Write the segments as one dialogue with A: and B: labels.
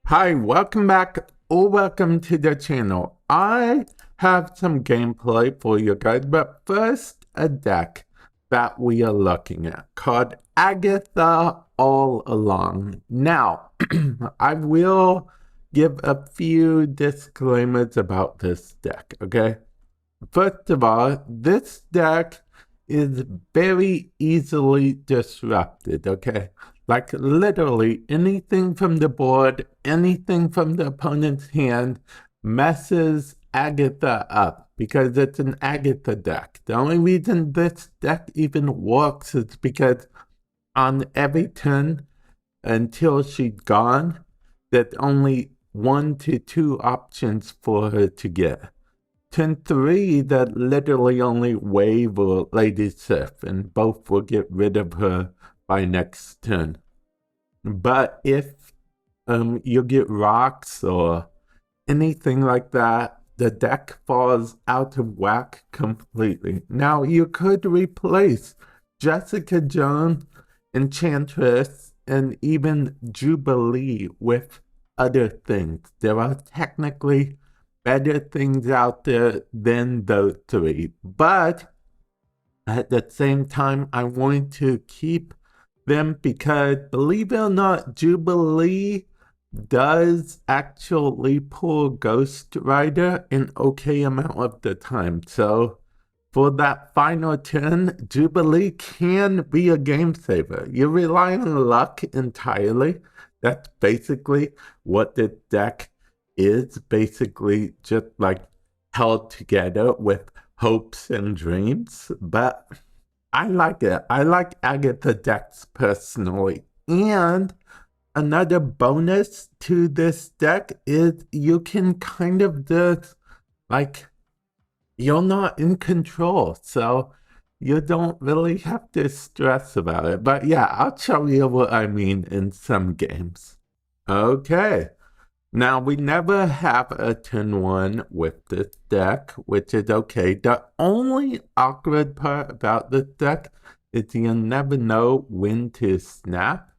A: Hi, welcome back or welcome to the channel. I have some gameplay for you guys, but first a deck that we are looking at called Agatha All Along. Now, I will give a few disclaimers about this deck, okay? First of all, this deck is very easily disrupted, okay? Like literally anything from the board, anything from the opponent's hand messes Agatha up because it's an Agatha deck. The only reason this deck even works is because on every turn until she's gone, there's only 1 to 2 options for her to get. Turn 3, that literally only Wave or Lady Sif, and both will get rid of her by next turn. But if you get rocks or anything like that, the deck falls out of whack completely. Now, you could replace Jessica Jones, Enchantress, and even Jubilee with other things. There are technically better things out there than those three, but at the same time, I want to keep them because, believe it or not, Jubilee does actually pull Ghost Rider an okay amount of the time. So for that final turn, Jubilee can be a game saver. You rely on luck entirely. That's basically what the deck is, basically just like held together with hopes and dreams. But I like it. I like Agatha decks personally. And another bonus to this deck is you can kind of just like, you're not in control, so you don't really have to stress about it. But yeah, I'll show you what I mean in some games. Okay. Now, we never have a turn 1 with this deck, which is okay. The only awkward part about this deck is you never know when to snap.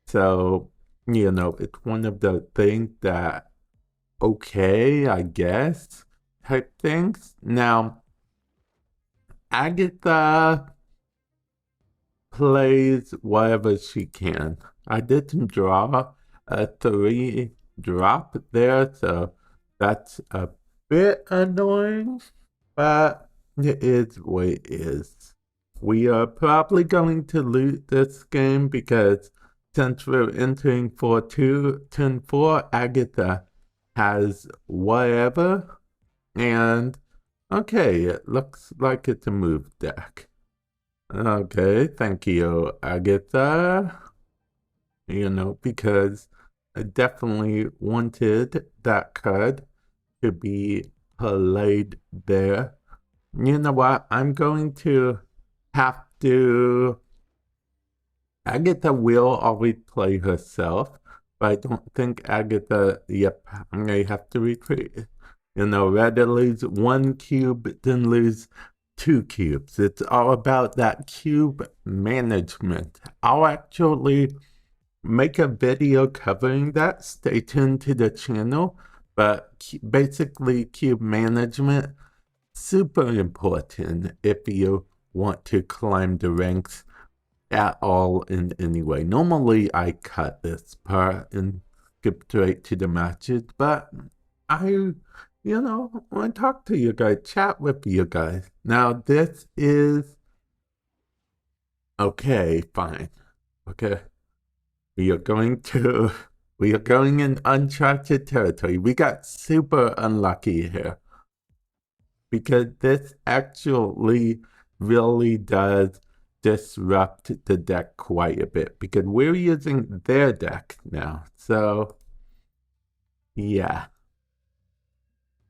A: So, it's one of the things that, okay, I guess, type things. Now, Agatha plays whatever she can. I didn't draw a 3 drop there, so that's a bit annoying, but it is what it is. We are probably going to lose this game because since we're entering 4-2, turn 4, Agatha has whatever, and okay, it looks like it's a move deck. Okay, thank you, Agatha. Because I definitely wanted that card to be played there. You know what? I'm going to have to... Agatha will always play herself, but I don't think Agatha... Yep, I'm going to have to retreat. Rather lose 1 cube than lose 2 cubes. It's all about that cube management. I'll actually make a video covering that. Stay tuned to the channel. But basically, cube management, super important if you want to climb the ranks at all in any way. Normally, I cut this part and skip straight to the matches, but I want to talk to you guys, chat with you guys. Now, this is... Okay, fine. Okay. We are going in uncharted territory. We got super unlucky here. Because this actually really does disrupt the deck quite a bit. Because we're using their deck now. So, yeah.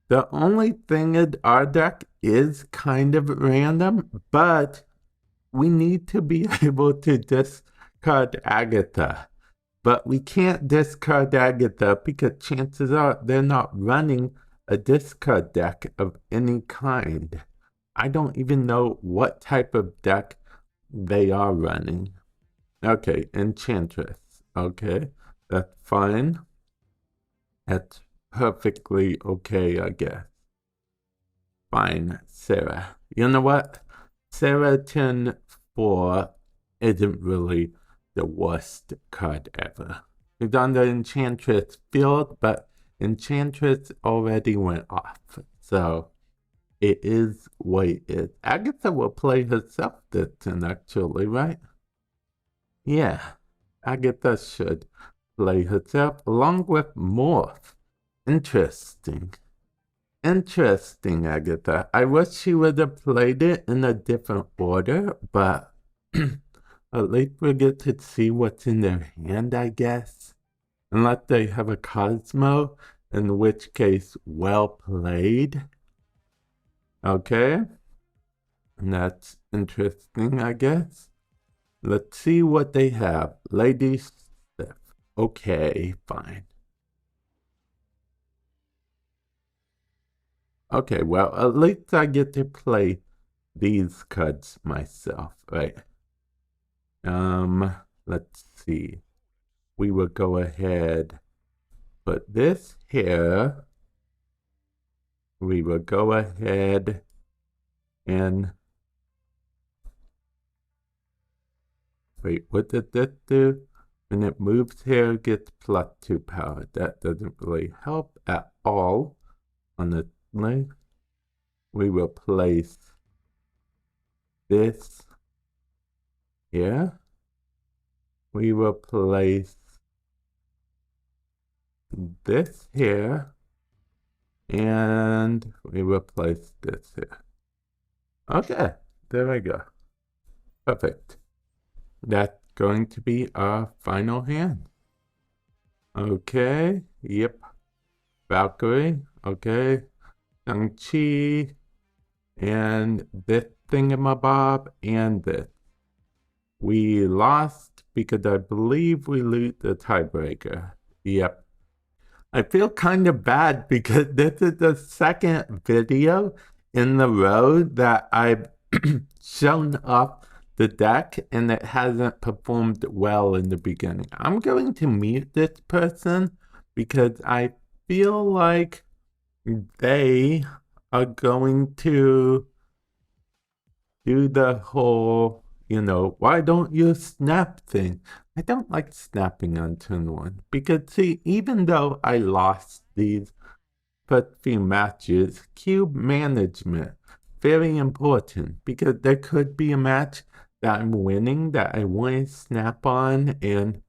A: The only thing in our deck is kind of random, but we need to be able to discard Agatha. But we can't discard Agatha because chances are they're not running a discard deck of any kind. I don't even know what type of deck they are running. Okay, Enchantress. Okay, that's fine. That's perfectly okay, I guess. Fine, Sarah. You know what? Sarah 10-4 isn't really the worst card ever. It's on the Enchantress field, but Enchantress already went off. So it is what it is. Agatha will play herself this turn, actually, right? Yeah, Agatha should play herself along with Morph. Interesting. Interesting, Agatha. I wish she would have played it in a different order, but at least we get to see what's in their hand, I guess. Unless they have a Cosmo, in which case, well played. Okay. And that's interesting, I guess. Let's see what they have. Lady Sif. Okay, fine. Okay, well, at least I get to play these cards myself, right? Let's see. We will go ahead, put this here. We will go ahead and wait, what did this do? When it moves here, it gets +2 power. That doesn't really help at all. On the left, we will place this here. We will place this here. And we will place this here. Okay, there we go. Perfect. That's going to be our final hand. Okay, yep. Valkyrie, okay. Shang-Chi, and this thingamabob, and this. We lost because I believe we lose the tiebreaker. Yep. I feel kind of bad because this is the second video in a row that I've shown off the deck and it hasn't performed well in the beginning. I'm going to mute this person because I feel like they are going to do the whole, why don't you snap thing? I don't like snapping on turn 1 because, see, even though I lost these first few matches, cube management, very important because there could be a match that I'm winning that I want to snap on. And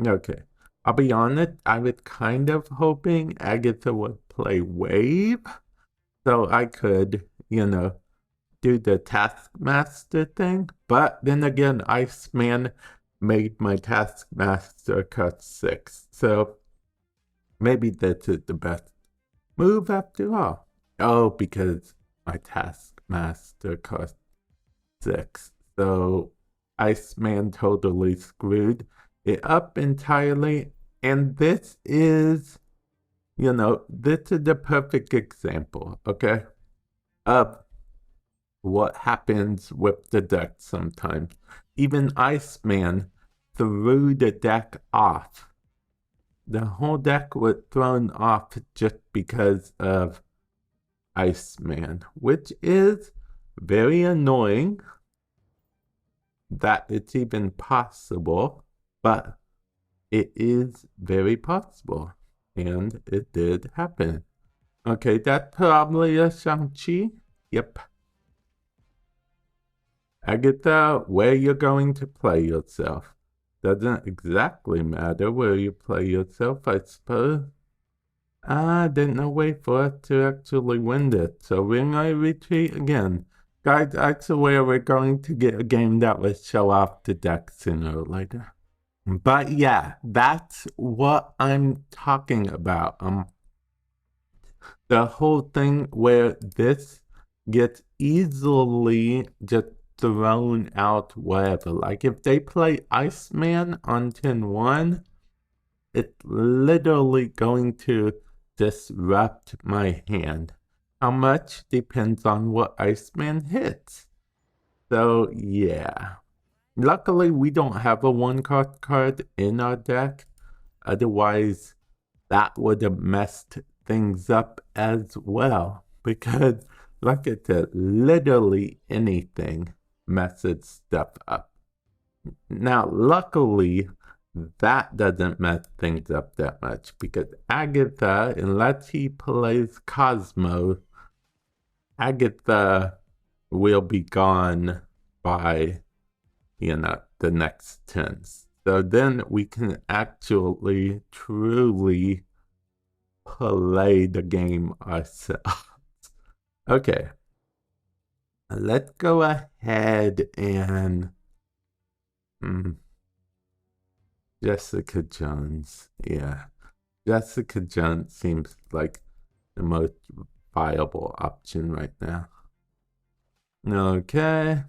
A: okay, I'll be honest, I was kind of hoping Agatha would play Wave so I could, do the Taskmaster thing. But then again, Iceman made my Taskmaster cut 6. So maybe this is the best move after all. Oh, because my Taskmaster cost 6. So Iceman totally screwed it up entirely. And this is, this is the perfect example, okay, of what happens with the deck sometimes. Even Iceman threw the deck off. The whole deck was thrown off just because of Iceman, which is very annoying that it's even possible, but it is very possible, and it did happen. Okay, that's probably a Shang-Chi. Yep. Agatha, where you're going to play yourself. Doesn't exactly matter where you play yourself, I suppose. Didn't no way for us to actually win this, so we're going to retreat again. Guys, I swear we're going to get a game that will show off the deck sooner or later. But yeah, that's what I'm talking about. The whole thing where this gets easily just thrown out wherever. Like if they play Iceman on 10-1, it's literally going to disrupt my hand. How much depends on what Iceman hits. So yeah. Luckily we don't have a 1-cost card in our deck. Otherwise, that would have messed things up as well. Because, like I said, literally anything messes stuff up. Now, luckily, that doesn't mess things up that much because Agatha, unless he plays Cosmo, Agatha will be gone by, the next turns. So then we can actually truly play the game ourselves. Okay. Let's go ahead and Jessica Jones. Yeah. Jessica Jones seems like the most viable option right now. Okay.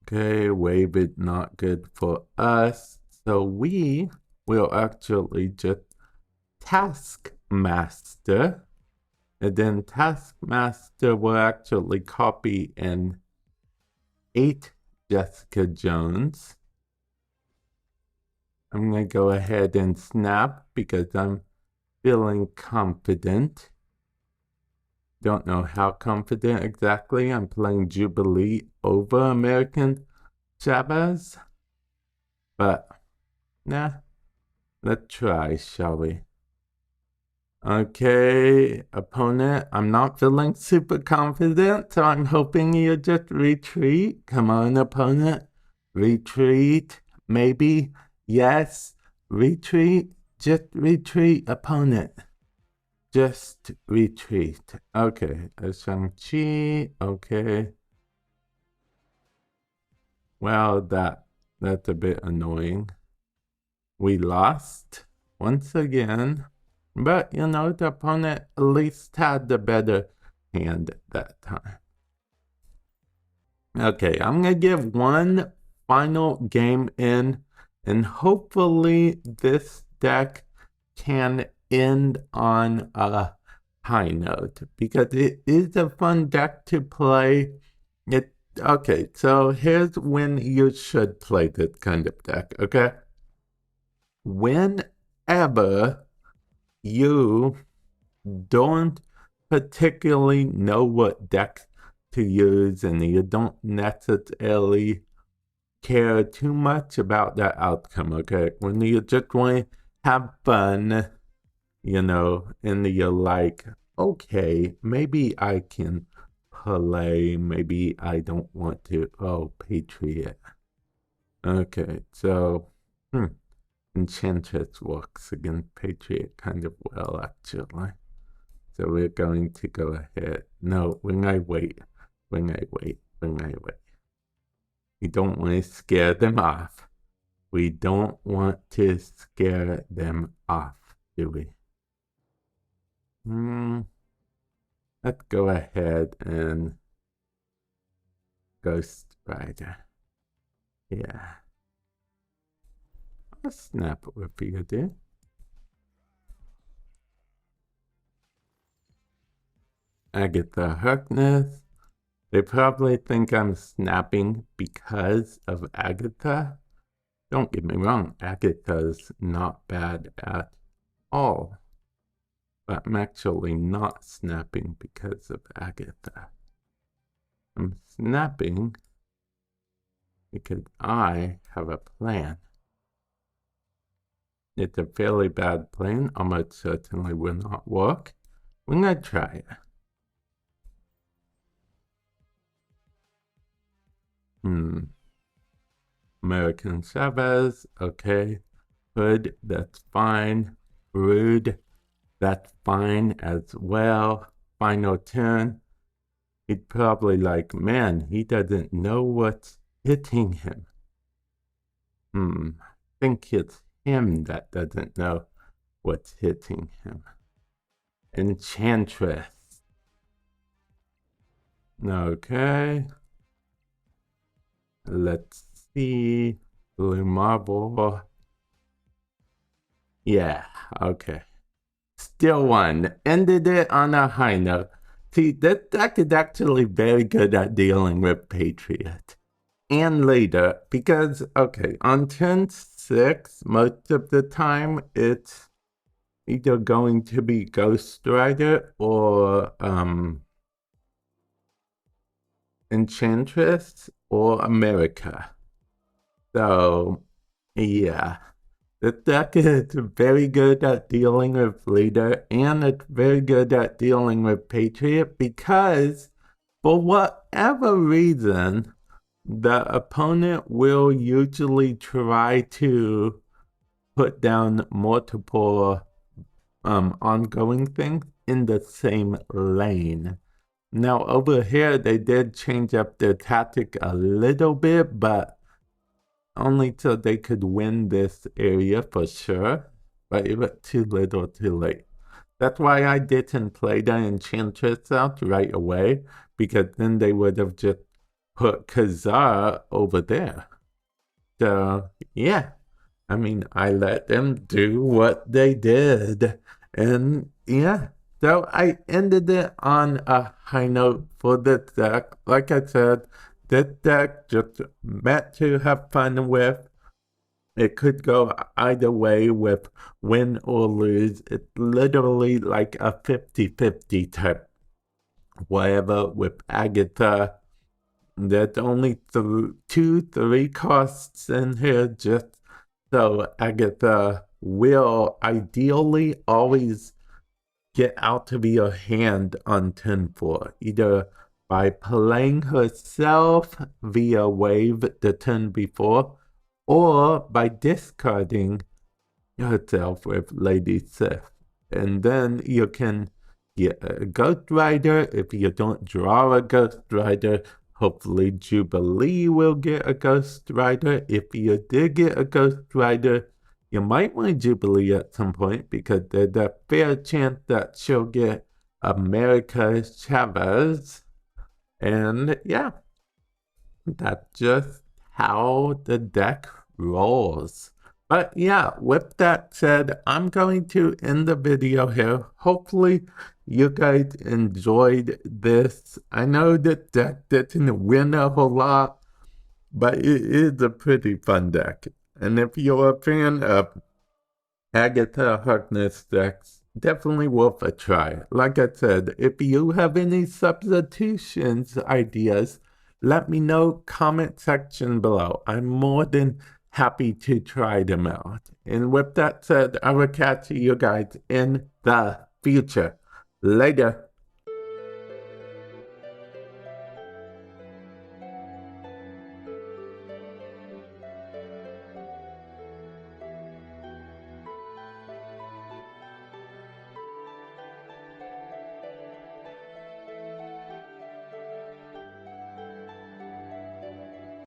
A: Okay, wave it not good for us. So we will actually just Taskmaster. And then Taskmaster will actually copy and 8 Jessica Jones. I'm going to go ahead and snap because I'm feeling confident. Don't know how confident exactly. I'm playing Jubilee over American Chavez. But, nah, let's try, shall we? Okay, opponent, I'm not feeling super confident, so I'm hoping you just retreat. Come on, opponent. Retreat, maybe. Yes, retreat. Just retreat, opponent. Just retreat. Okay, Shang-Chi, okay. Well, that's a bit annoying. We lost once again. But, the opponent at least had the better hand that time. Okay, I'm going to give one final game in, and hopefully this deck can end on a high note, because it is a fun deck to play. Okay, so here's when you should play this kind of deck, okay? Whenever you don't particularly know what deck to use and you don't necessarily care too much about the outcome, okay? When you just want to have fun, and you're like, okay, maybe I can play, maybe I don't want to. Oh, Patriot. Okay, so, Enchantress works against Patriot kind of well, actually. So we're going to go ahead. No, when I wait. We don't want to scare them off. We don't want to scare them off, do we? Let's go ahead and Ghost Rider. Yeah. I'll snap with you, dude. Agatha Harkness. They probably think I'm snapping because of Agatha. Don't get me wrong, Agatha's not bad at all. But I'm actually not snapping because of Agatha. I'm snapping because I have a plan. It's a fairly bad plan. Almost certainly will not work. We're going to try it. American Chavez, okay. Hood, that's fine. Rude, that's fine as well. Final turn. He'd probably like, man, he doesn't know what's hitting him. I think it's him that doesn't know what's hitting him. Enchantress. Okay. Let's see. Blue Marble. Yeah, okay. Still won. Ended it on a high note. See, that deck is actually very good at dealing with Patriot. and later, because, okay, on 10-6, most of the time it's either going to be Ghost Rider or Enchantress or America. So, yeah. The deck is very good at dealing with Leader, and it's very good at dealing with Patriot because, for whatever reason, the opponent will usually try to put down multiple ongoing things in the same lane. Now, over here, they did change up their tactic a little bit, but only so they could win this area for sure, but it was too little too late. That's why I didn't play the Enchantress out right away, because then they would have just put Kazar over there. So, yeah. I mean, I let them do what they did. And, yeah. So I ended it on a high note for the deck. Like I said, this deck just meant to have fun with. It could go either way with win or lose. It's literally like a 50-50 type. Whatever with Agatha. There's only 3 costs in here just so Agatha will ideally always get out of your hand on 10-4, either by playing herself via wave the turn before, or by discarding herself with Lady Sif. And then you can get a Ghost Rider. If you don't draw a Ghost Rider, hopefully Jubilee will get a Ghost Rider. If you did get a Ghost Rider, you might want Jubilee at some point because there's a fair chance that she'll get America Chavez. And yeah, that's just how the deck rolls. But yeah, with that said, I'm going to end the video here. Hopefully you guys enjoyed this. I know that deck didn't win a whole lot, but it is a pretty fun deck. And if you're a fan of Agatha Harkness decks, definitely worth a try. Like I said, if you have any substitutions ideas, let me know, comment section below. I'm more than happy to try them out. And with that said, I will catch you guys in the future. Later.